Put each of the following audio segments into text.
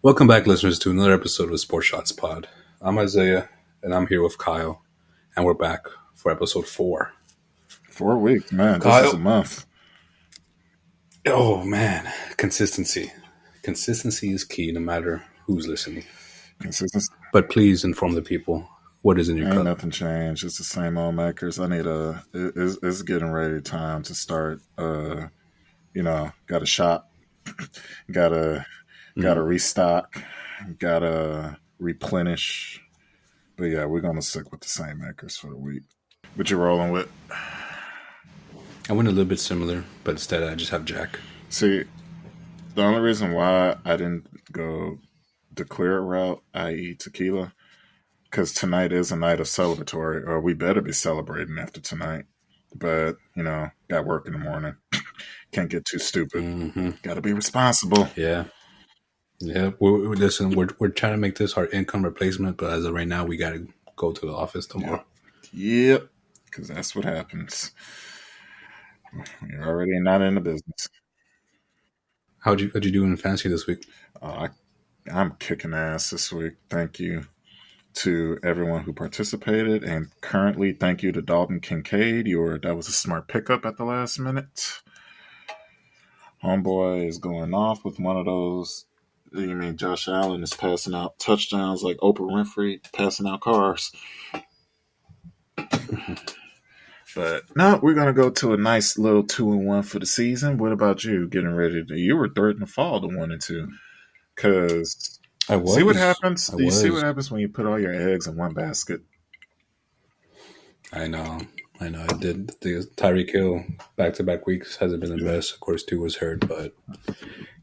Welcome back, listeners, to another episode of Sports Shots Pod. I'm Isaiah, and I'm here with Kyle, and we're back for episode 4. 4 weeks, man. This is a Kyle, month. oh man, consistency. Consistency is key, no matter who's listening. Consistency. But please inform the people what is in your Ain't cup. nothing changed. It's the same old makers. I need it's getting ready time to start. Got to shop. gotta restock. Gotta replenish. But yeah, we're gonna stick with the same makers for the week. What you rolling with? I went a little bit similar, but instead I just have Jack. See, the only reason why I didn't go the clear route, i.e. tequila, because tonight is a night of celebratory, or we better be celebrating after tonight. But, got work in the morning. Can't get too stupid. Mm-hmm. Got to be responsible. Yeah. Listen, we're trying to make this our income replacement, but as of right now, we got to go to the office tomorrow. Yep, because that's what happens. You're already not in the business. How'd you do in fantasy this week? I'm kicking ass this week. Thank you to everyone who participated, and currently thank you to Dalton Kincaid. That was a smart pickup at the last minute. Homeboy is going off with one of those. You mean Josh Allen is passing out touchdowns like Oprah Winfrey passing out cars. But no, we're gonna go to a nice little 2-1 for the season. What about you? Getting ready to? You were third in the fall to 1-2. Because see what happens. You see what happens when you put all your eggs in one basket. I know. I did. The Tyreek Hill back-to-back weeks hasn't been the best. Of course, 2 was hurt, but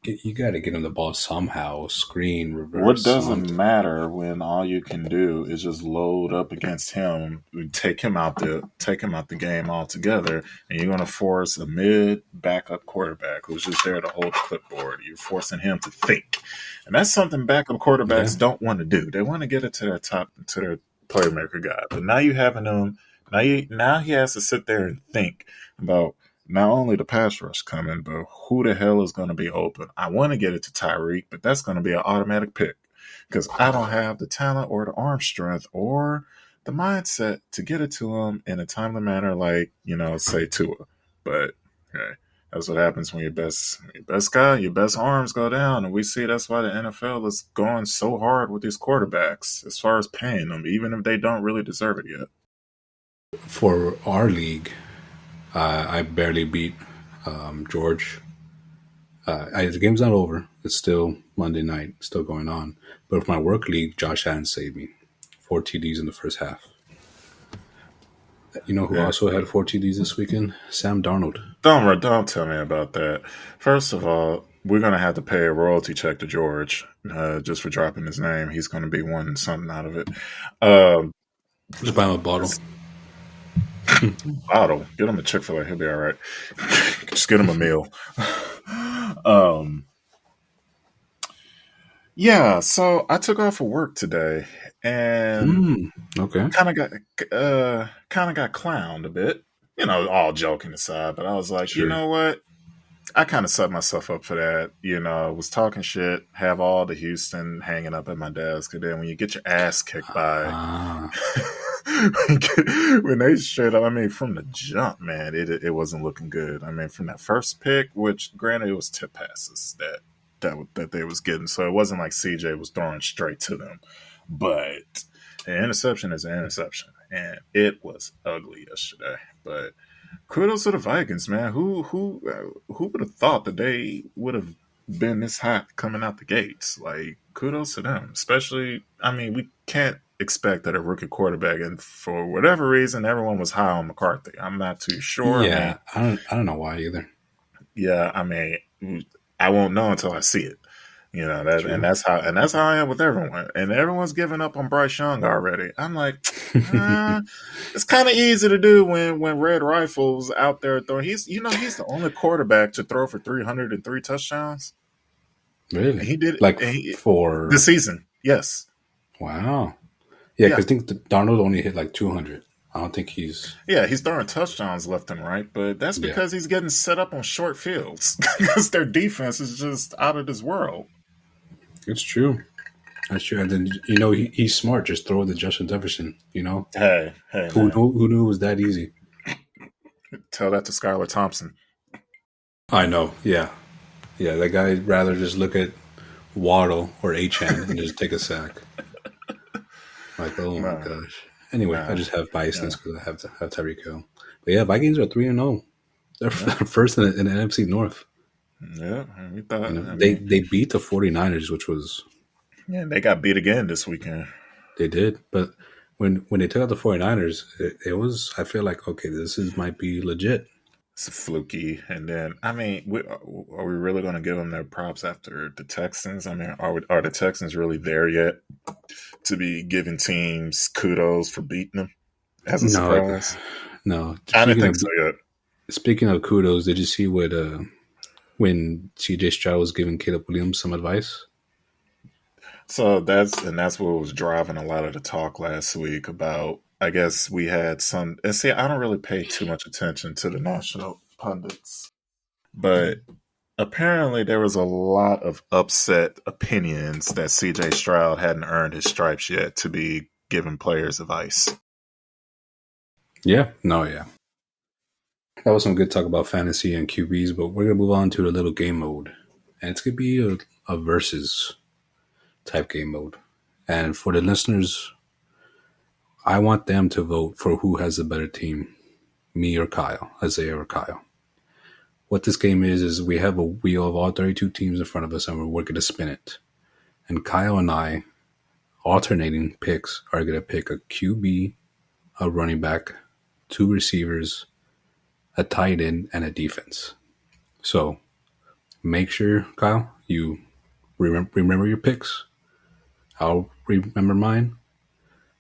you got to get him the ball somehow. Screen, reverse. What doesn't matter when all you can do is just load up against him, take him out the game altogether, and you're going to force a mid backup quarterback who's just there to hold the clipboard. You're forcing him to think, and that's something backup quarterbacks don't want to do. They want to get it to their playmaker guy, but now you having him. Now he has to sit there and think about not only the pass rush coming, but who the hell is going to be open. I want to get it to Tyreek, but that's going to be an automatic pick because I don't have the talent or the arm strength or the mindset to get it to him in a timely manner like, say Tua. But hey, that's what happens when your best guy, your best arms go down. And we see that's why the NFL is going so hard with these quarterbacks as far as paying them, even if they don't really deserve it yet. For our league, I barely beat George. The game's not over. It's still Monday night, still going on. But for my work league, Josh Allen saved me. 4 TDs in the first half. You know who also had 4 TDs this weekend? Sam Darnold. Don't tell me about that. First of all, we're going to have to pay a royalty check to George just for dropping his name. He's going to be wanting something out of it. Just buy him a bottle. Bottle. Get him a Chick-fil-A. He'll be all right. Just get him a meal. Yeah, so I took off for work today and kind of got clowned a bit. All joking aside, but I was like, You know what? I kind of set myself up for that. Was talking shit, have all the Houston hanging up at my desk, and then when you get your ass kicked by when they straight up, from the jump, man, it wasn't looking good. From that first pick, which granted it was tip passes that they was getting, so it wasn't like CJ was throwing straight to them, but an interception is an interception, and it was ugly yesterday. But kudos to the Vikings, man. Who would have thought that they would have been this hot coming out the gates? Like, kudos to them. Especially, we can't expect that a rookie quarterback, and for whatever reason, everyone was high on McCarthy. I'm not too sure. Yeah, I don't know why either. Yeah, I won't know until I see it. And that's how I am with everyone. And everyone's giving up on Bryce Young already. I'm like, it's kind of easy to do when Red Rifle's out there throwing. He's the only quarterback to throw for 303 touchdowns. Really? And he did for the season. Yes. Wow. Yeah, because I think Darnold only hit like 200. I don't think he's... Yeah, he's throwing touchdowns left and right, but that's because he's getting set up on short fields because their defense is just out of this world. It's true. That's true. And then he's smart. Just throw it to Justin Jefferson. Hey, Who man. knew? Who knew it was that easy? Tell that to Skylar Thompson. I know. Yeah, yeah. That guy'd rather just look at Waddle or Achan and just take a sack. Like, oh my Nah, gosh. Anyway, I nah. just have Yeah, biasness because I have Tyreek Hill. But yeah, Vikings are 3-0. They're yeah, first in the NFC North. yeah. We thought. I They mean, they beat the 49ers, which was yeah, they got beat again this weekend. they did. But when they took out the 49ers, it was I feel like okay, might be legit. It's fluky, and then I mean, are we really going to give them their props after the Texans? I mean, are the Texans really there yet to be giving teams kudos for beating them as a No, surprise? no. I didn't think so yet. Speaking of kudos, did you see what when CJ Stroud was giving Caleb Williams some advice? So that's what was driving a lot of the talk last week about. I guess we had some. And see, I don't really pay too much attention to the national pundits, but apparently there was a lot of upset opinions that CJ Stroud hadn't earned his stripes yet to be giving players advice. Yeah, no, yeah. That was some good talk about fantasy and QBs, but we're gonna move on to the little game mode, and it's gonna be a versus type game mode. And for the listeners, I want them to vote for who has the better team, me or Kyle, Isaiah or Kyle. What this game is we have a wheel of all 32 teams in front of us, and we're going to spin it. And Kyle and I, alternating picks, are going to pick a QB, a running back, 2 receivers, a tight end, and a defense. So make sure, Kyle, you remember your picks. I'll remember mine.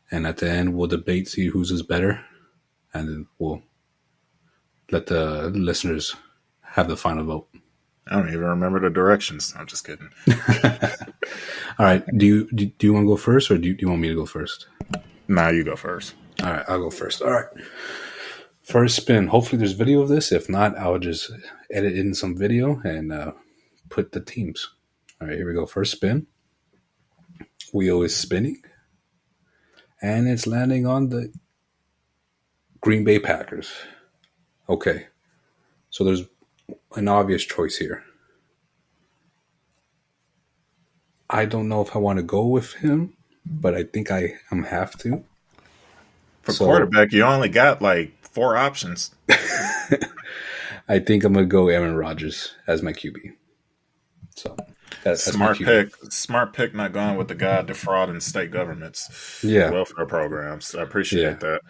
And at the end, we'll debate, see whose is better. And then we'll let the listeners have the final vote. I don't even remember the directions. I'm just kidding. All right. Do you want to go first, or do you want me to go first? Nah, you go first. All right, I'll go first. All right. First spin. Hopefully there's video of this. If not, I'll just edit in some video and put the teams. All right, here we go. First spin. Wheel is spinning. And it's landing on the Green Bay Packers. Okay. So there's an obvious choice here. I don't know if I want to go with him, but I think I'm have to. For quarterback, you only got like 4 options. I think I'm going to go Aaron Rodgers as my QB. So that's smart pick. Smart pick, not going with the guy defrauding state governments. Yeah. Welfare programs. I appreciate that.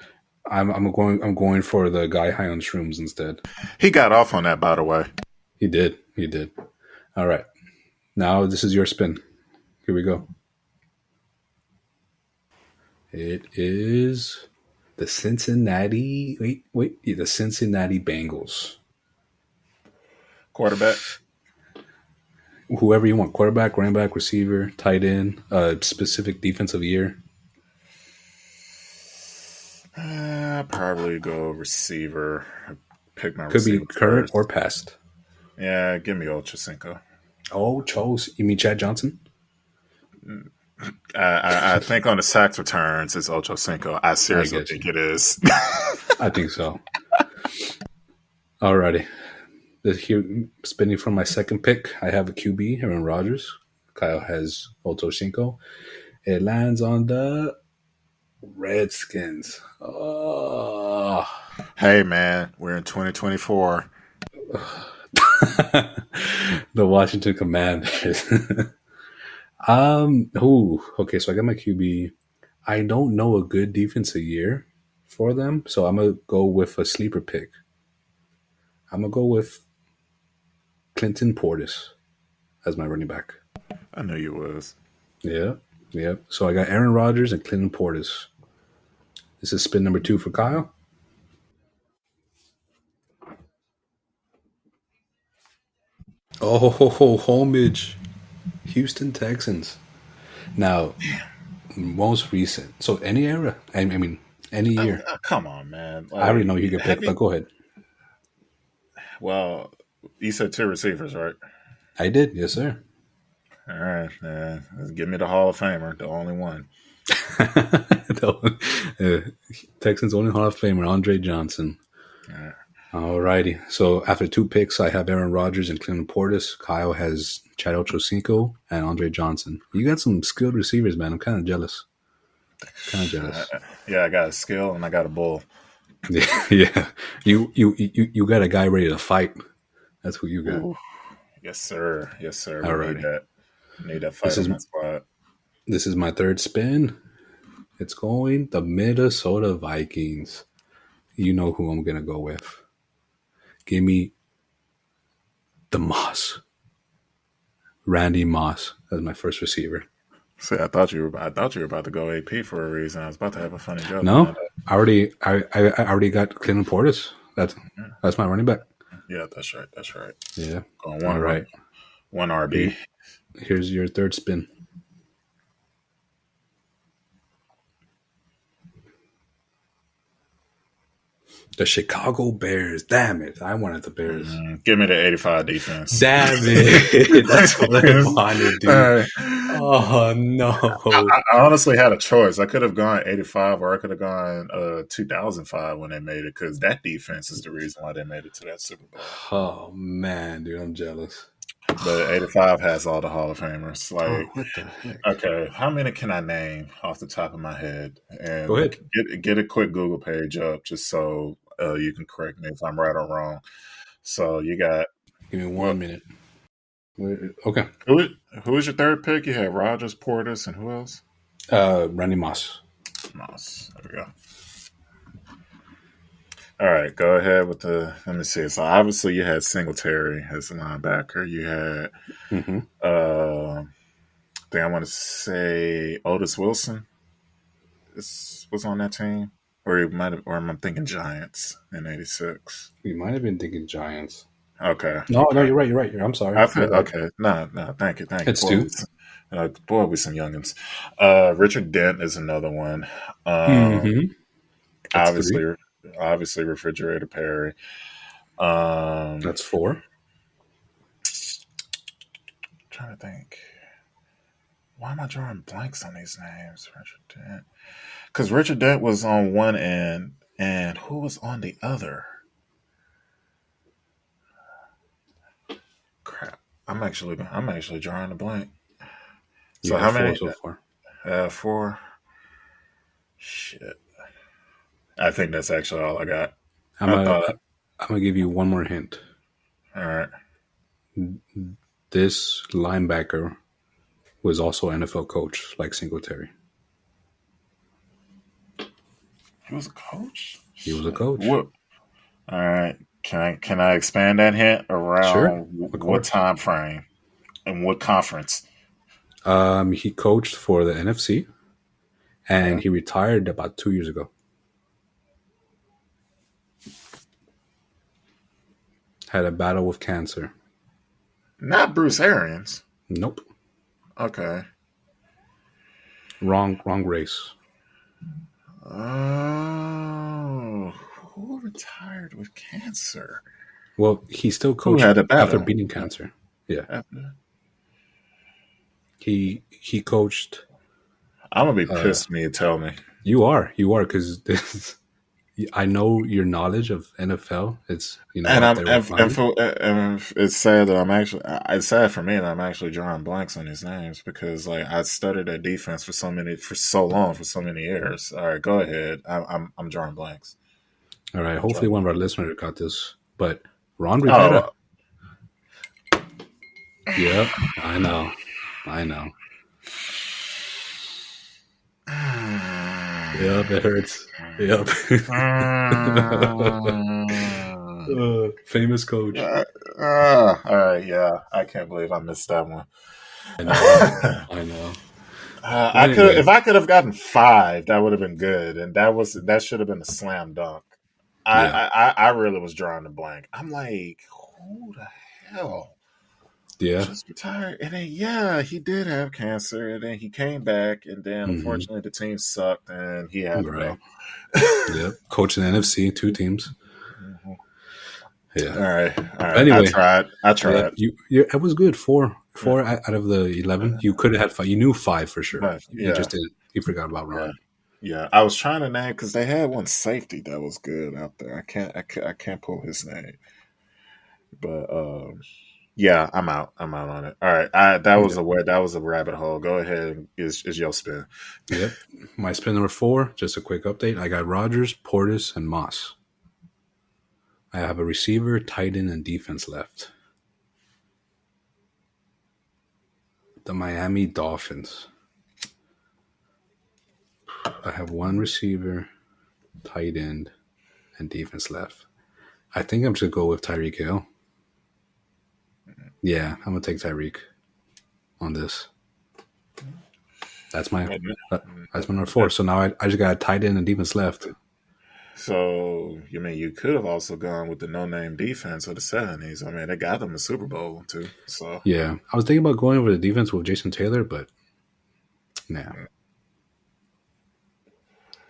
I'm going for the guy high on shrooms instead. He got off on that, by the way. He did. All right. Now this is your spin. Here we go. It is the Cincinnati. The Cincinnati Bengals. Quarterback. Whoever you want. Quarterback, running back, receiver, tight end, specific defensive year. Probably go receiver. Pick my Could receiver be current first. or past. Yeah, give me Ochocinco. Oh, Chose. You mean Chad Johnson? I think on the sacks returns it's Ochocinco. I seriously think it is. I think so. Alrighty. Here, spinning from my second pick, I have a QB, Aaron Rodgers. Kyle has Ochocinco. It lands on the Redskins. Oh. Hey, man, we're in 2024. The Washington Commanders. Okay, so I got my QB. I don't know a good defensive year for them, so I'm going to go with a sleeper pick. I'm going to go with Clinton Portis as my running back. I knew you was. Yeah. So I got Aaron Rodgers and Clinton Portis. This is spin number 2 for Kyle. Oh, homage. Houston Texans. Now, most recent. So any era. I mean, any year. Come on, man. I already know you can pick, but go ahead. Well, you said 2 receivers, right? I did. Yes, sir. All right, give me the Hall of Famer, the only one. Texans' only Hall of Famer, Andre Johnson. All right. Alrighty. So after 2 picks, I have Aaron Rodgers and Clinton Portis. Kyle has Chad Ochocinco and Andre Johnson. You got some skilled receivers, man. I'm kind of jealous. Yeah, I got a skill and I got a bull. Yeah. You got a guy ready to fight. That's who you got. Ooh. Yes, sir. Yes, sir. We Alrighty. need that. We need that fight in that squad. This is my third spin. It's going the Minnesota Vikings. You know who I'm going to go with. Give me the Moss. Randy Moss as my first receiver. See, I thought you were about to go AP for a reason. I was about to have a funny joke. No, I already got Clinton Portis. That's my running back. Yeah, that's right. That's right. Yeah. Going one right. One RB. Here's your third spin. The Chicago Bears. Damn it. I wanted the Bears. Give me the 85 defense. Damn it. That's what I wanted, dude. Oh, no. I honestly had a choice. I could have gone 85 or I could have gone 2005 when they made it because that defense is the reason why they made it to that Super Bowl. Oh, man, dude. I'm jealous. But 85 has all the Hall of Famers. Like, what the heck? Okay, how many can I name off the top of my head? And go ahead. Get a quick Google page up just so you can correct me if I'm right or wrong. So you got. Give me 1 minute. Okay. Who is your third pick? You had Rodgers, Portis, and who else? Randy Moss. Moss. There we go. All right, go ahead with the. Let me see. So obviously you had Singletary as a linebacker. You had, I think I want to say Otis Wilson was on that team, or he might have, or am I thinking Giants in '86? You might have been thinking Giants. Okay. No, you're right. I'm sorry. Okay. No, thank you. It's two. Boy, we some youngins. Richard Dent is another one. Obviously, Refrigerator Perry. That's 4. I'm trying to think. Why am I drawing blanks on these names? Richard Dent. Because Richard Dent was on one end, and who was on the other? Crap. I'm actually drawing a blank. So how many so far? 4. Shit. I think that's actually all I got. I'm gonna give you one more hint. All right. This linebacker was also an NFL coach, like Singletary. He was a coach? He was a coach. What? All right. Can I expand that hint around what time frame and what conference? He coached for the NFC, and he retired about 2 years ago. Had a battle with cancer. Not Bruce Arians. Nope. Okay. Wrong race. Oh, who retired with cancer? Well, he still coached after beating cancer. Yeah. He coached. I'm gonna be pissed when you tell me. You are because I know your knowledge of NFL. It's and it's sad that it's sad for me that I'm actually drawing blanks on these names because like I studied that defense for so many years. All right, go ahead. I'm drawing blanks. All right. Hopefully, one of our listeners got this, but Ron Rivera. Yep, I know. Yep, it hurts. Yep. Famous coach. All right, yeah. I can't believe I missed that one. I know. If I could have gotten 5, that would have been good, and that should have been a slam dunk. I really was drawing a blank. I'm like, who the hell? Yeah. Just retired. And then, he did have cancer. And then he came back. And then, unfortunately, the team sucked. And he had to go. Yep. Coaching NFC, 2 teams. Yeah. All right. Anyway. I tried. Yeah, it was good. 4 four out of the 11. You could have had five. You knew five for sure. But You yeah, just didn't. You forgot about yeah, Ron. yeah. I was trying to name because they had one safety that was good out there. I can't pull his name, but yeah, I'm out. I'm out on it. All right, that was a rabbit hole. Go ahead. Is your spin? Yep. My spin number 4. Just a quick update. I got Rogers, Portis, and Moss. I have a receiver, tight end, and defense left. The Miami Dolphins. I have one receiver, tight end, and defense left. I think I'm just going to go with Tyreek Hill. Yeah, I'm going to take Tyreek on this. That's my number 4. So now I just got a tight end and defense left. So you mean you could have also gone with the no-name defense of the 70s? I mean, they got them a Super Bowl too. So yeah, I was thinking about going over the defense with Jason Taylor, but nah.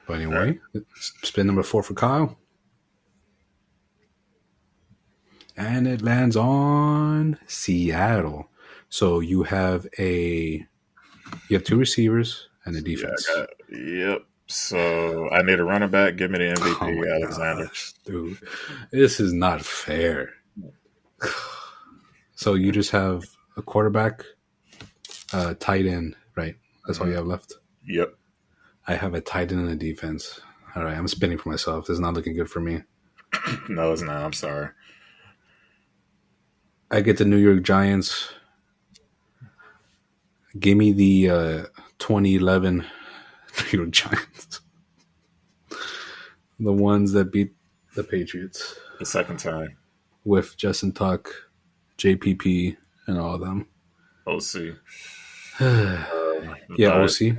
But anyway, spin number 4 for Kyle. And it lands on Seattle. So you have 2 receivers and a defense. Yep. So I need a running back. Give me the MVP, Alexander. Gosh, dude, this is not fair. So you just have a quarterback, tight end, right? That's all you have left? Yep. I have a tight end and a defense. All right, I'm spinning for myself. This is not looking good for me. No, it's not. I'm sorry. I get the New York Giants. Give me the 2011 New York Giants. The ones that beat the Patriots. The second time. With Justin Tuck, JPP, and all of them. OC. Yeah, OC.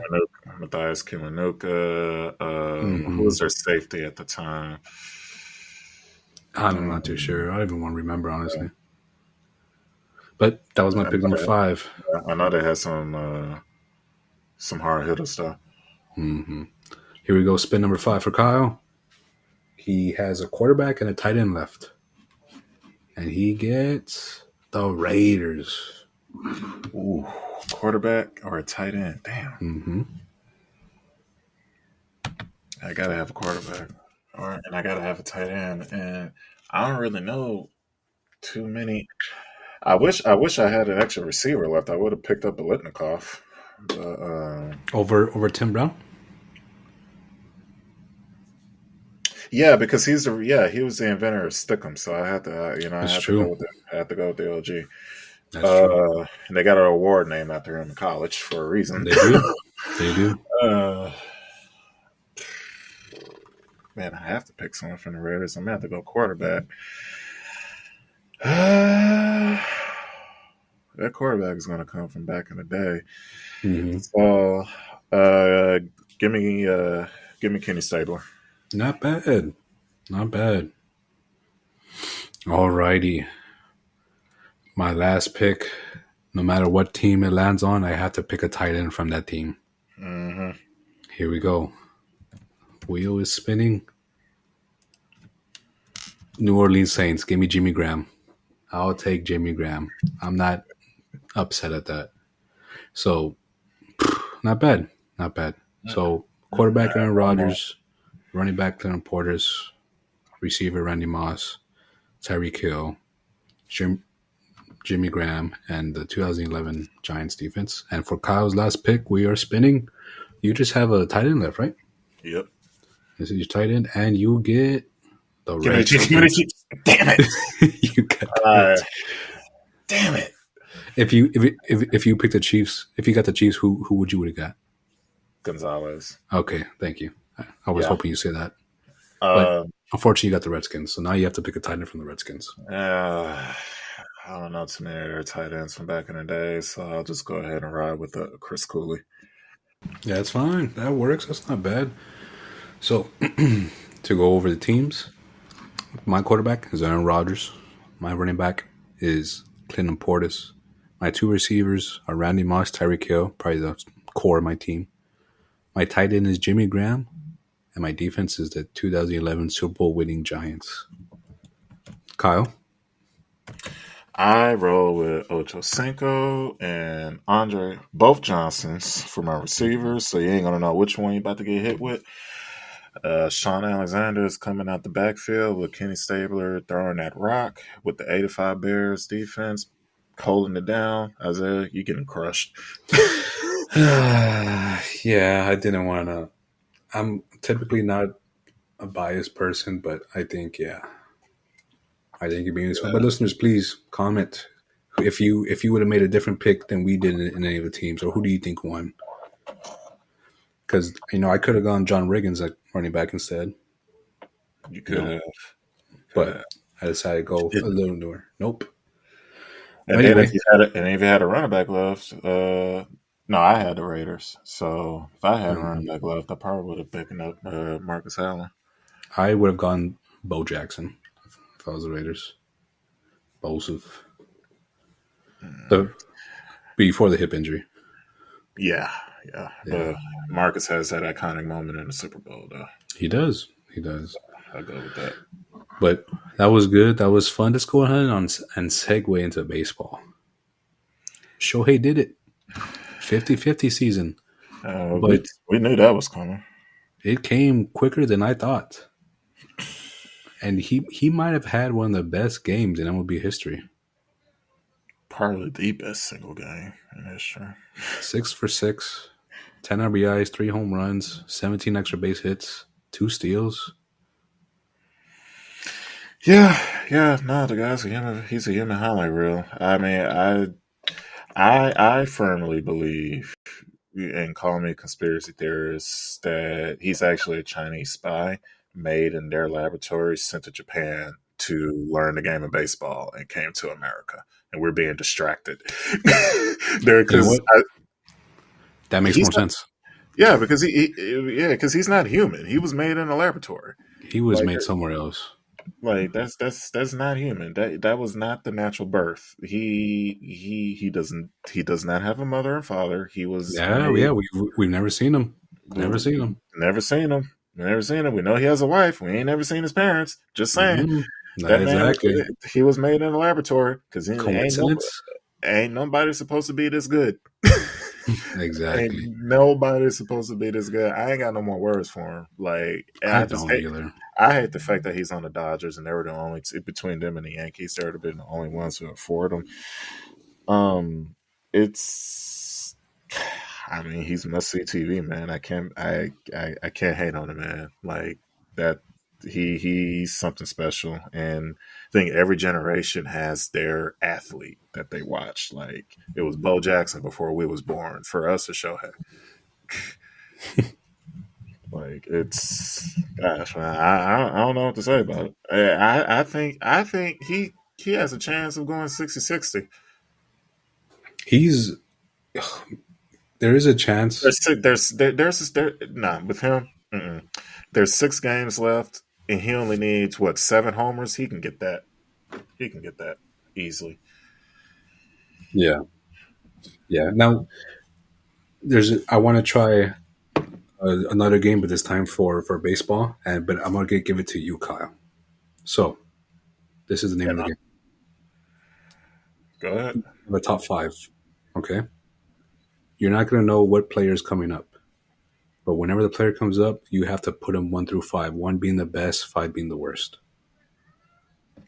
Matthias Kiwanuka. Who was their safety at the time? I'm not too sure. I don't even want to remember, honestly. But that was my pick number 5. I know they had some hard hitter stuff. Mm-hmm. Here we go. Spin number 5 for Kyle. He has a quarterback and a tight end left. And he gets the Raiders. Ooh, quarterback or a tight end? Damn. Mm-hmm. I gotta have a quarterback, and I gotta have a tight end, and I don't really know too many. I wish I had an extra receiver left. I would have picked up Biletnikoff. Over Tim Brown. Yeah, because he was the inventor of Stickum, so I had to I had to go with the OG. That's true. And they got an award named after him in college for a reason. They do. They do. Man, I have to pick someone from the Raiders. I'm gonna have to go quarterback. That quarterback is gonna come from back in the day. Mm-hmm. So, give me Kenny Stabler. Not bad. Not bad. Alrighty. My last pick, no matter what team it lands on, I have to pick a tight end from that team. Mm-hmm. Here we go. Wheel is spinning. New Orleans Saints, give me Jimmy Graham. I'll take Jimmy Graham. I'm not upset at that. So, not bad. Not bad. So, quarterback Aaron Rodgers, running back Clinton Portis, receiver Randy Moss, Tyreek Hill, Jimmy Graham, and the 2011 Giants defense. And for Kyle's last pick, we are spinning. You just have a tight end left, right? Yep. This is your tight end, and you get the Redskins. Damn it! You got damn it! If you picked the Chiefs, if you got the Chiefs, who would you have got? Gonzalez. Okay, thank you. I was hoping you'd say that. But unfortunately, you got the Redskins, so now you have to pick a tight end from the Redskins. I don't know too many of their tight ends from back in the day, so I'll just go ahead and ride with Chris Cooley. Yeah, that's fine. That works. That's not bad. So, to go over the teams, my quarterback is Aaron Rodgers. My running back is Clinton Portis. My 2 receivers are Randy Moss, Tyreek Hill, probably the core of my team. My tight end is Jimmy Graham, and my defense is the 2011 Super Bowl winning Giants. Kyle? I roll with Ocho Cinco and Andre, both Johnsons for my receivers. So you ain't gonna know which one you about to get hit with. Sean Alexander is coming out the backfield with Kenny Stabler throwing that rock with the 85 Bears defense holding it down. Isaiah, you getting crushed. Yeah, I didn't want to. I'm typically not a biased person, but I think it'd be this one. But listeners, please comment if you would have made a different pick than we did in any of the teams, or who do you think won? Because I could have gone John Riggins at running back instead. You could have. But I decided to go a little newer. Nope. And then if you had a running back left, no, I had the Raiders. So if I had a running back left, I probably would have picked up Marcus Allen. I would have gone Bo Jackson if I was the Raiders. Bosef. Before the hip injury. Yeah. But Marcus has that iconic moment in the Super Bowl, though. He does. I'll go with that. But that was good. That was fun. Let's go ahead and segue into baseball. Shohei did it. 50-50 season. But we knew that was coming. It came quicker than I thought. And he might have had one of the best games in MLB history. Probably the best single game in history. 6 for 6, 10 RBIs, 3 home runs, 17 extra base hits, 2 steals. Yeah. No, the guy's he's a human highlight reel. I mean, I firmly believe, and call me a conspiracy theorist, that he's actually a Chinese spy made in their laboratory, sent to Japan to learn the game of baseball, and came to America. And we're being distracted. That makes more sense. Yeah, because because he's not human. He was made in a laboratory. He was made somewhere else. Like that's not human. That was not the natural birth. He does not have a mother and father. He was we've never seen him. Never seen him. We know he has a wife. We ain't never seen his parents. Just saying. Mm-hmm. That exactly. Man, he was made in a laboratory because Coincidence? Ain't nobody supposed to be this good. Exactly. Ain't nobody supposed to be this good. I ain't got no more words for him. Like I don't either. I hate the fact that he's on the Dodgers and they were the only between them and the Yankees. They would have been the only ones who afford him. I mean, he's must see TV, man. I can't hate on him, man. Like that. He's something special, and I think every generation has their athlete that they watch. Like it was Bo Jackson before we was born. For us, it's Shohei. Like it's gosh, man. I don't know what to say about it. I think he has a chance of going 60-60. There is a chance. With him. There's 6 games left, and he only needs 7 homers. He can get that. He can get that easily. Yeah. Now, I want to try another game, but this time for baseball, but I'm gonna give it to you, Kyle. So, this is the name of the game. Go ahead. The top 5. Okay. You're not gonna know what player is coming up. But whenever the player comes up, you have to put them 1 through 5. 1 being the best, 5 being the worst.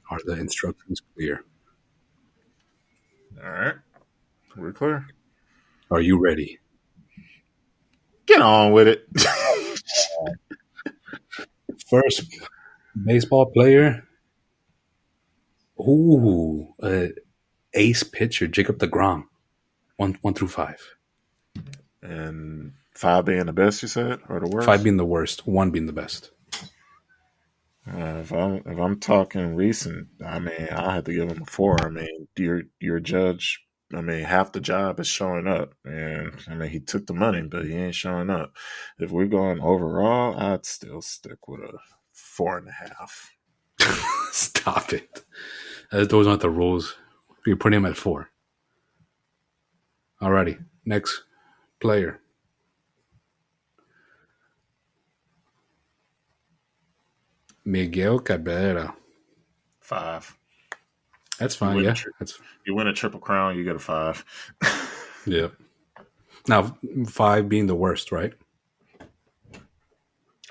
Are the instructions clear? All right. We're clear. Are you ready? Get on with it. First baseball player. Ooh, ace pitcher, Jacob DeGrom. 1 through 5. And 5 being the best, you said, or the worst? 5 being the worst, 1 being the best. If I'm talking recent, I mean, I have to give him a 4. I mean, your judge. I mean, half the job is showing up, and I mean, he took the money, but he ain't showing up. If we're going overall, I'd still stick with a 4.5. Stop it! Those aren't the rules. You're putting him at 4. Alrighty, next player. Miguel Cabrera. 5. That's You fine. win a Yeah, tri- that's you win a triple crown, you get a 5. yeah. Now 5 being the worst, right?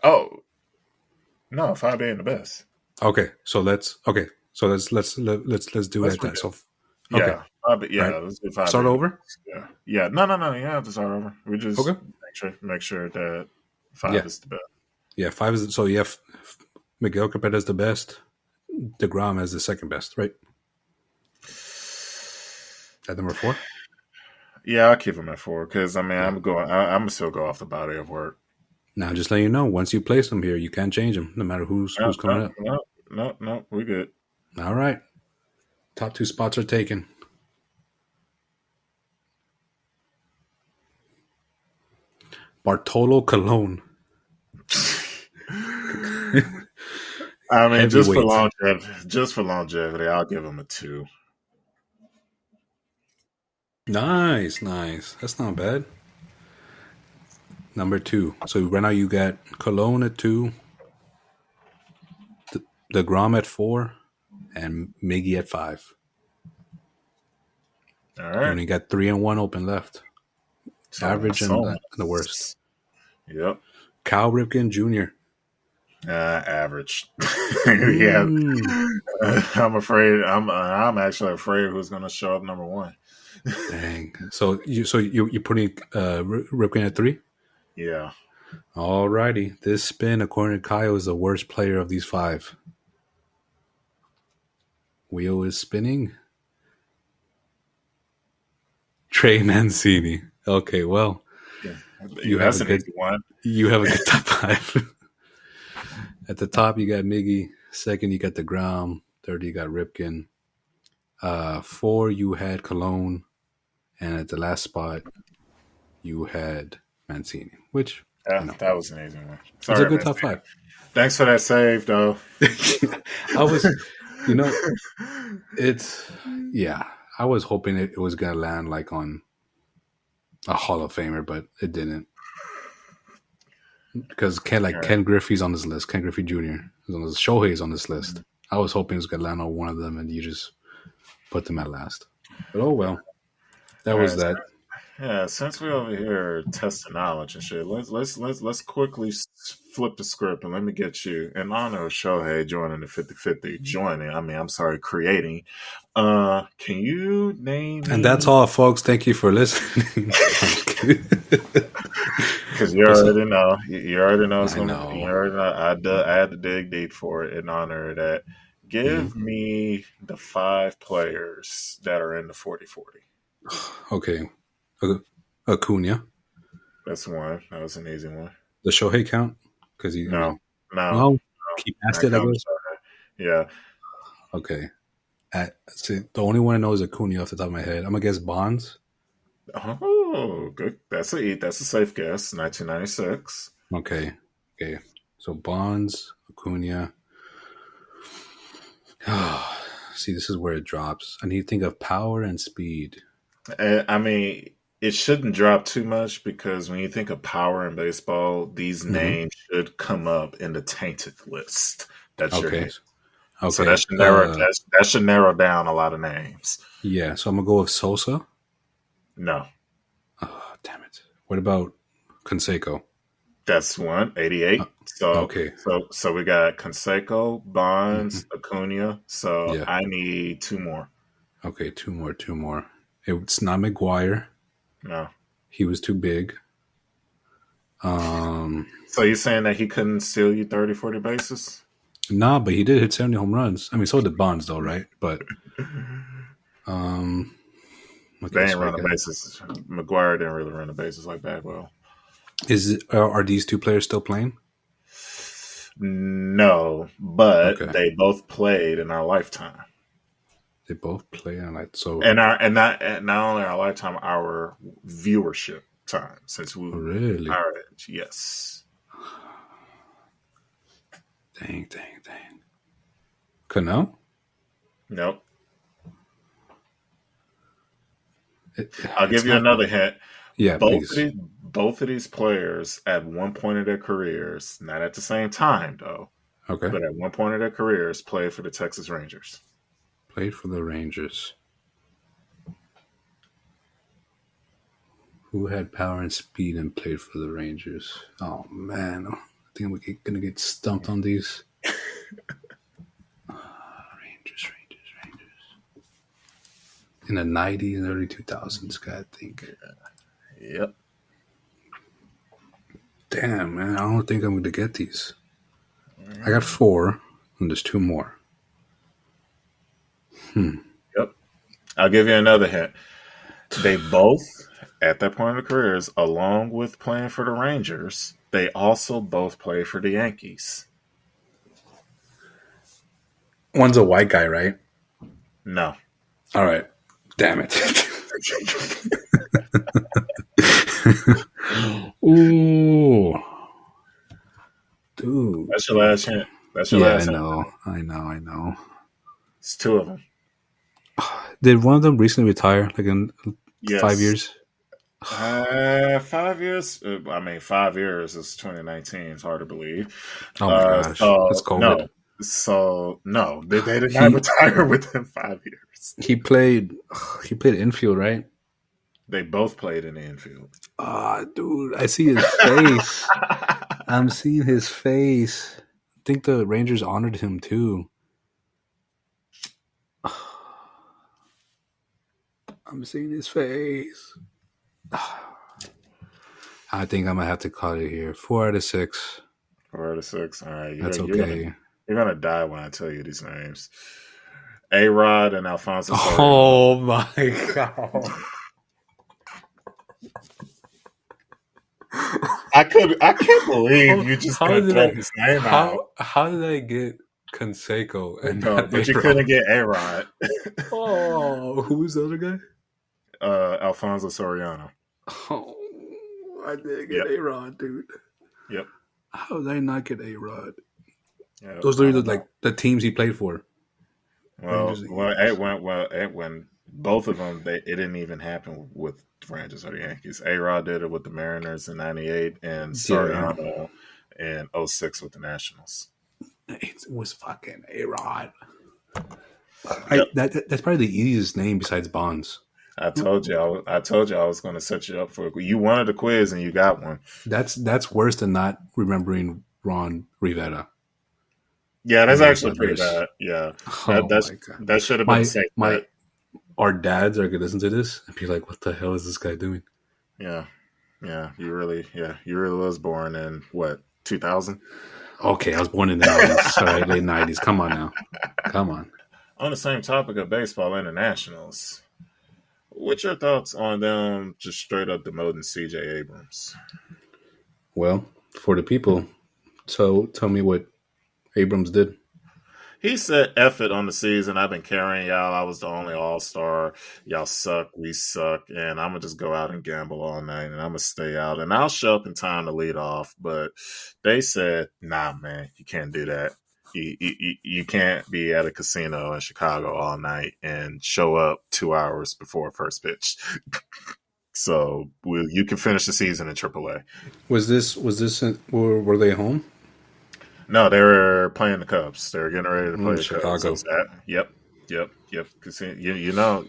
Oh no, 5 ain't the best. Okay, so let's do it Let's at that. redo. So Yeah, okay, all right. let's do 5 Start being the over. best. Yeah, yeah. No. You don't have to start over. We just Okay. make sure that 5 Yeah, is the best. yeah. 5 is so you have Miguel Capetta is the best. DeGrom as the second best, right? At number 4. Yeah, I'll keep him at 4 because I mean Yeah. I'm going. I'm gonna still go off the body of work. Now, just letting you know, once you place them here, you can't change them, no matter who's No, coming up. no. We good. All right, top 2 spots are taken. Bartolo Colon, I mean, heavyweight. just for longevity, I'll give him a 2. Nice. That's not bad. Number 2. So right now you got Cologne at 2, DeGrom at 4, and Miggy at 5. All You right. only got 3 and 1 open left. Average and So the worst. Yep. Cal Ripken Jr. Average. Yeah. Mm. I'm afraid. I'm actually afraid who's going to show up number 1. Dang. So you putting Ripken at 3? Yeah. Alrighty. This spin, according to Kyle, is the worst player of these 5. Wheel is spinning. Trey Mancini. Okay, well, you have That's a an good easy one. you have a good top 5. At the top, you got Miggy. Second, you got DeGrom. Third, you got Ripken. 4, you had Cologne. And at the last spot, you had Mancini, which, That was an easy one. it's a Sorry, good man. top 5. Thanks for that save, though. I was, I was hoping it was going to land like on a Hall of Famer, but it didn't. Because Ken Griffey's on this list. Ken Griffey Jr. is on this. Shohei's on this list. I was hoping it was going to land on one of them, and you just put them at last. But oh well, that was that. Yeah, since we're over here testing knowledge and shit, let's quickly flip the script and let me get you in honor of Shohei joining the 50-50. Creating. Can you name me? And that's all, folks. Thank you for listening. Because you already know. You already know it's I going know. to be. You already know. I had to dig deep for it in honor of that. Give me the 5 players that are in the 40-40. Okay. Acuna. That's one. That was an easy one. The Shohei count? Because No. Keep asked it, I guess. Yeah. Okay. See, the only one I know is Acuna off the top of my head. I'm gonna guess Bonds. Oh, good. That's a safe guess. 1996. Okay. So Bonds, Acuna. See, this is where it drops. I need to think of power and speed. I mean, it shouldn't drop too much because when you think of power in baseball, these names should come up in the tainted list. That's your hint. Okay. So that should narrow down a lot of names. Yeah, so I'm gonna go with Sosa. No. Oh, damn it. What about Canseco? That's 188. So we got Canseco, Bonds, Acuna. So yeah. I need 2 more. Okay, two more. It's not McGuire. No. He was too big. So you're saying that he couldn't steal you 30, 40 bases? Nah, but he did hit 70 home runs. I mean, so did Bonds, though, right? But they ain't run the bases. McGuire didn't really run the bases like that well. Are these 2 players still playing? No, but they both played in our lifetime. They both play on like so, and not only our lifetime, our viewership time. Since we really, our age, yes. Dang. Cano? Nope. I'll give you another hint. Yeah, both of these players at one point of their careers, not at the same time though. Okay. But at one point of their careers, played for the Texas Rangers. played for the Rangers. Who had power and speed and played for the Rangers? Oh man, I think we're gonna get stumped on these. Rangers. In the 90s and early 2000s, I think. Yep. Damn, man, I don't think I'm gonna get these. I got 4, and there's 2 more. Yep. I'll give you another hint. They both, at that point in their careers, along with playing for the Rangers, they also both play for the Yankees. One's a white guy, right? No. All right. Damn it. Ooh. Dude. That's your last hint. That's your last hint. I know. It's 2 of them. Did one of them recently retire, like in 5 years? 5 years? 5 years is 2019. It's hard to believe. Oh my gosh. That's COVID. No, they did not retire within 5 years. He played infield, right? They both played in the infield. Dude, I see his face. I'm seeing his face. I think the Rangers honored him too. I'm seeing his face. I think I'm gonna have to call it here. 4 out of 6. 4 out of 6. All right, that's okay. You're gonna die when I tell you these names. A-Rod and Alfonso. Oh my god! I can't believe you just couldn't throw his name out. How did I get Canseco and but you couldn't get A-Rod? Who's the other guy? Alfonso Soriano. Oh, I did get A-Rod, dude. Yep. How did I not get A-Rod? Yep. Those are like the teams he played for. When both of them, it didn't even happen with the Rangers or the Yankees. A-Rod did it with the Mariners in '98 and Soriano in '06 with the Nationals. It was fucking A-Rod. That's probably the easiest name besides Bonds. I told you I was going to set you up for it. You wanted a quiz and you got one. That's worse than not remembering Ron Rivera. Yeah, that's actually pretty bad. Yeah, that should have been safe. Our dads are going to listen to this and be like, "What the hell is this guy doing?" Yeah. You really was born in what 2000? Okay, I was born in the 90s. Sorry, late 90s. Come on now. Come on. On the same topic of baseball internationals, what's your thoughts on them just straight up demoting C.J. Abrams? Well, for the people, so tell me what Abrams did. He said, F it on the season. I've been carrying y'all. I was the only all-star. Y'all suck. We suck. And I'm going to just go out and gamble all night. And I'm going to stay out. And I'll show up in time to lead off. But they said, nah, man, you can't do that. You can't be at a casino in Chicago all night and show up 2 hours before first pitch. So you can finish the season in Triple-A. Were they home? No, they were playing the Cubs. They were getting ready to play the Chicago. Cubs. Yep. Because you know,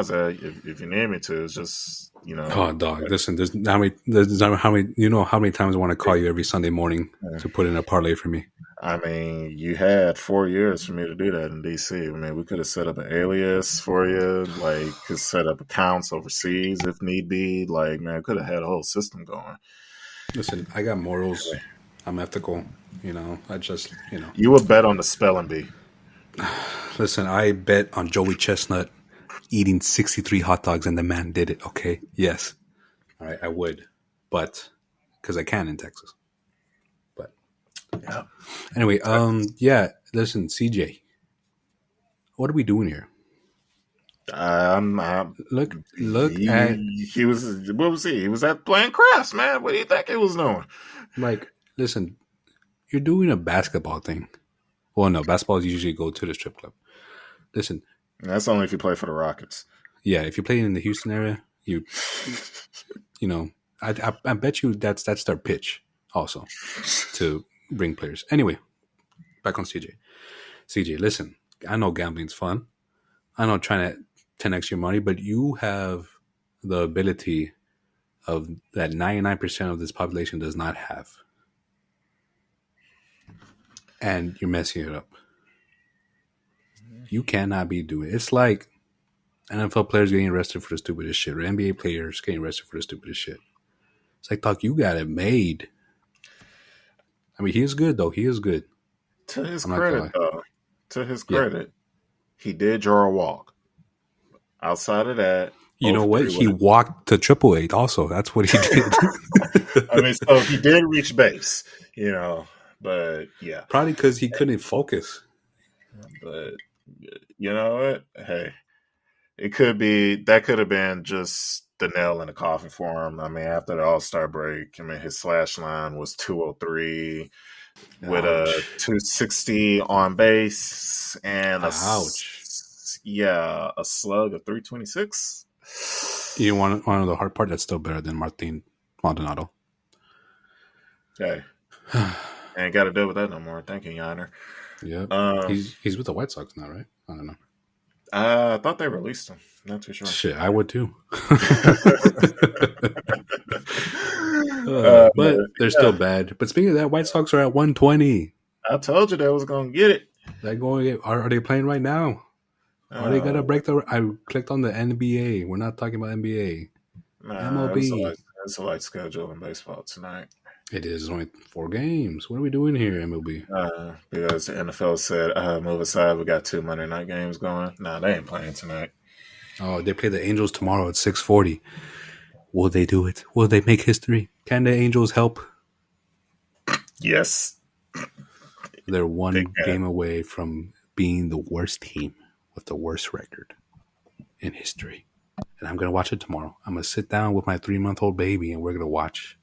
Zach, if you need me to, it's just Oh, dog! Listen, there's how many times I want to call you every Sunday morning to put in a parlay for me. I mean, you had 4 years for me to do that in DC. I mean, we could have set up an alias for you, could set up accounts overseas if need be. Man, could have had a whole system going. Listen, I got morals. I'm ethical. I just, You would bet on the spelling bee. Listen, I bet on Joey Chestnut eating 63 hot dogs, and the man did it, okay? Yes. All right, I would. But, because I can in Texas. But, yeah. Anyway, listen, CJ. What are we doing here? Look at... He was, what was he? He was at playing crafts, man. What do you think he was doing? Listen, you're doing a basketball thing. Well, no, basketball usually go to the strip club. Listen. That's only if you play for the Rockets. Yeah, if you're playing in the Houston area, I bet you that's their pitch also to bring players. Anyway, back on CJ. CJ, listen, I know gambling's fun, I know trying to 10x your money, but you have the ability of that 99% of this population does not have. And you're messing it up. You cannot be doing it. It's like NFL players getting arrested for the stupidest shit, or NBA players getting arrested for the stupidest shit. It's like, Doc, you got it made. I mean, he is good, though. He is good. To his credit, he did draw a walk. Outside of that, you know what? He walked to Triple-A also. That's what he did. I mean, so he did reach base, but yeah. Probably because he couldn't focus. But you know what? Hey, that could have been just the nail in the coffin for him. I mean, after the All-Star break, I mean, his slash line was 203 with a 260 on base and a slug of 326. You want to know the hard part? That's still better than Martin Maldonado. Okay. Ain't got to deal with that no more. Thank you, Your Honor. Yeah. He's with the White Sox now, right? I don't know. I thought they released him. Not too sure. Shit, I would too. But they're still bad. But speaking of that, White Sox are at 120. I told you they was going to get it. They're going to get. Are they playing right now? Are they going to break the? I clicked on the NBA. We're not talking about NBA. MLB. It's a light schedule in baseball tonight. It is only 4 games. What are we doing here, MLB? Because the NFL said, move aside. We got 2 Monday night games going. Nah, they ain't playing tonight. Oh, they play the Angels tomorrow at 6:40. Will they do it? Will they make history? Can the Angels help? Yes. They're one game away from being the worst team with the worst record in history. And I'm going to watch it tomorrow. I'm going to sit down with my 3-month-old baby and we're going to watch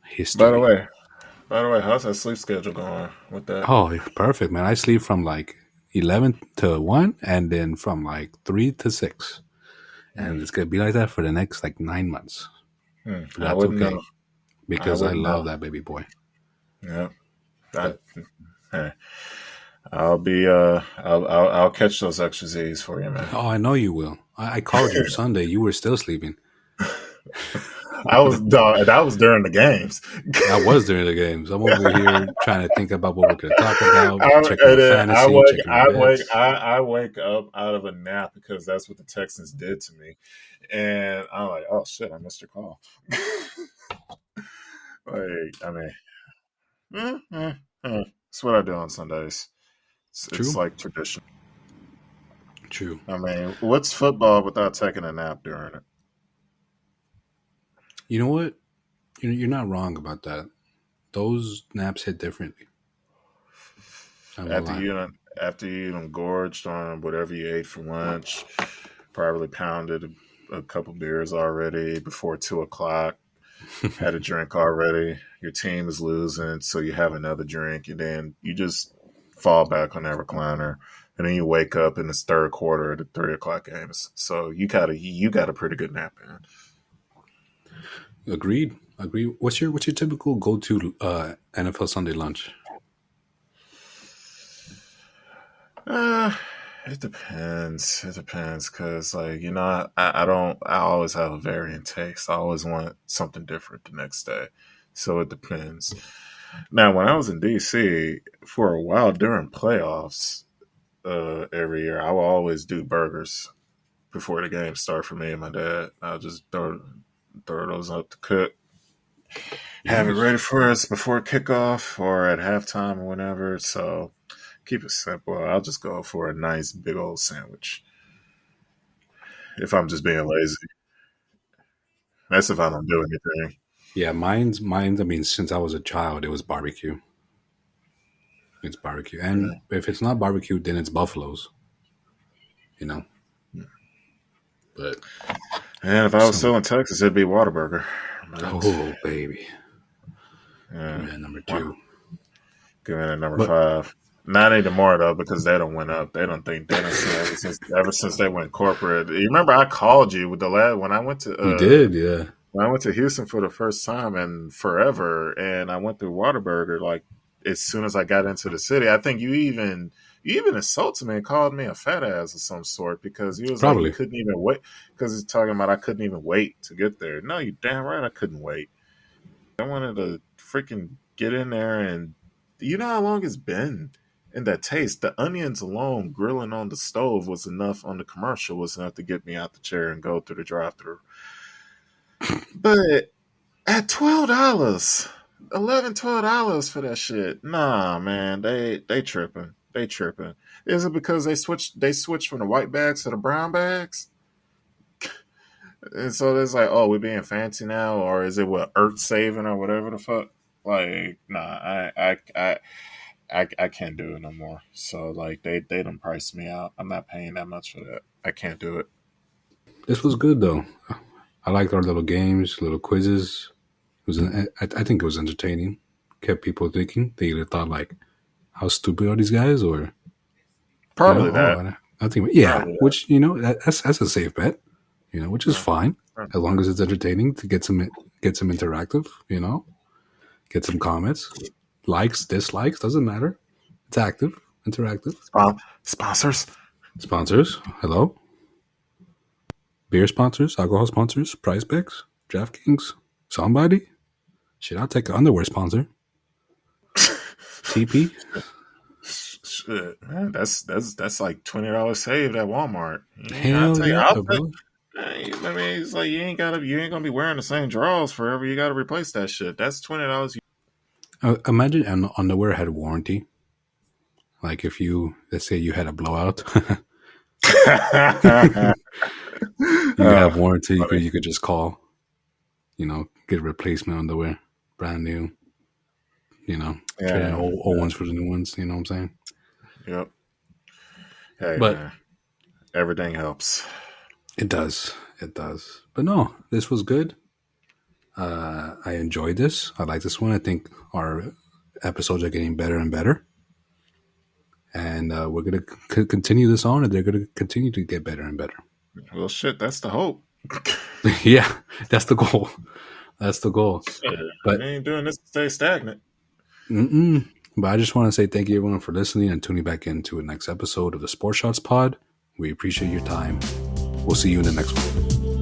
history. By the way, how's that sleep schedule going with that? Oh, perfect, man. I sleep from like 11 to 1 and then from like 3 to 6. And it's going to be like that for the next like 9 months. That's okay. Know. Because I love that baby boy. Yeah. I'll be I'll catch those extra Z's for you, man. Oh, I know you will. I called you Sunday. You were still sleeping. That was during the games. I was during the games. I'm over here trying to think about what we're going to talk about. Checking fantasy. I wake up out of a nap because that's what the Texans did to me, and I'm like, oh shit, I missed your call. It's what I do on Sundays. It's like tradition. True. I mean, what's football without taking a nap during it? You know what? You're not wrong about that. Those naps hit differently. After you gorged on whatever you ate for lunch, probably pounded a couple beers already before 2:00, had a drink already. Your team is losing, so you have another drink, and then you just fall back on that recliner, and then you wake up in the third quarter of the 3:00 games. So you got a pretty good nap in. Agreed. What's your typical go-to NFL Sunday lunch? It depends. Because I always have a varying taste. I always want something different the next day. So it depends. Now, when I was in DC for a while during playoffs, every year I will always do burgers before the game start for me and my dad. I'll just throw those up to cook, have it ready for us before kickoff or at halftime or whenever. So keep it simple. I'll just go for a nice big old sandwich if I'm just being lazy. That's if I don't do anything. Yeah, mine's. I mean, since I was a child, it was barbecue. It's barbecue, and if it's not barbecue, then it's Buffalo's. But and if I was still in Texas, it'd be Whataburger. Oh, baby. Yeah, number 2. Give me a number 5. Not anymore though, because they don't went up. They don't see ever since they went corporate. You remember I called you with the last when I went to. You did, yeah. When I went to Houston for the first time in forever, and I went through Whataburger like as soon as I got into the city. I think you he even insulted me and called me a fat ass of some sort because he was like, he Probably. couldn't even wait. Because he's talking about I couldn't even wait to get there. No, you damn right I couldn't wait. I wanted to freaking get in there and you know how long it's been? And that taste, the onions alone grilling on the stove was enough on the commercial was enough to get me out the chair and go through the drive through. But at $12, $11, $12 for that shit. Nah, man, they tripping. They tripping. Is it because they switched from the white bags to the brown bags? And so it's like, oh, we're being fancy now, or is it what earth saving or whatever the fuck? Like, nah, I can't do it no more. So like they done priced me out. I'm not paying that much for that. I can't do it. This was good though. I liked our little games, little quizzes. It was I think it was entertaining. Kept people thinking. They either thought like, how stupid are these guys, or Probably that. I think yeah, Probably that. which that's a safe bet. Which is fine Yeah. as long as it's entertaining to get some interactive. Get some comments, likes, dislikes, doesn't matter. It's active, interactive. Sponsors. Sponsors, hello. Beer sponsors, alcohol sponsors, Prize Picks, DraftKings, somebody. Shit, I'll take an underwear sponsor. TP. Shit, man, that's like $20 saved at Walmart. Hell yeah, bro. I mean, it's like you ain't gonna be wearing the same drawers forever. You got to replace that shit. That's $20. Imagine an underwear had a warranty. Like if let's say you had a blowout, you have warranty. You could just call, get replacement underwear, brand new. Trade old ones for the new ones. You know what I'm saying? Yep. Hey, but man, everything helps. It does. It does. But no, this was good. I enjoyed this. I like this one. I think our episodes are getting better and better. And we're going to continue this on, and they're going to continue to get better and better. Well, shit, that's the hope. Yeah, that's the goal. That's the goal. Shit, but we ain't doing this to stay stagnant. But I just want to say thank you, everyone, for listening and tuning back into the next episode of the Sports Shots Pod. We appreciate your time. We'll see you in the next one.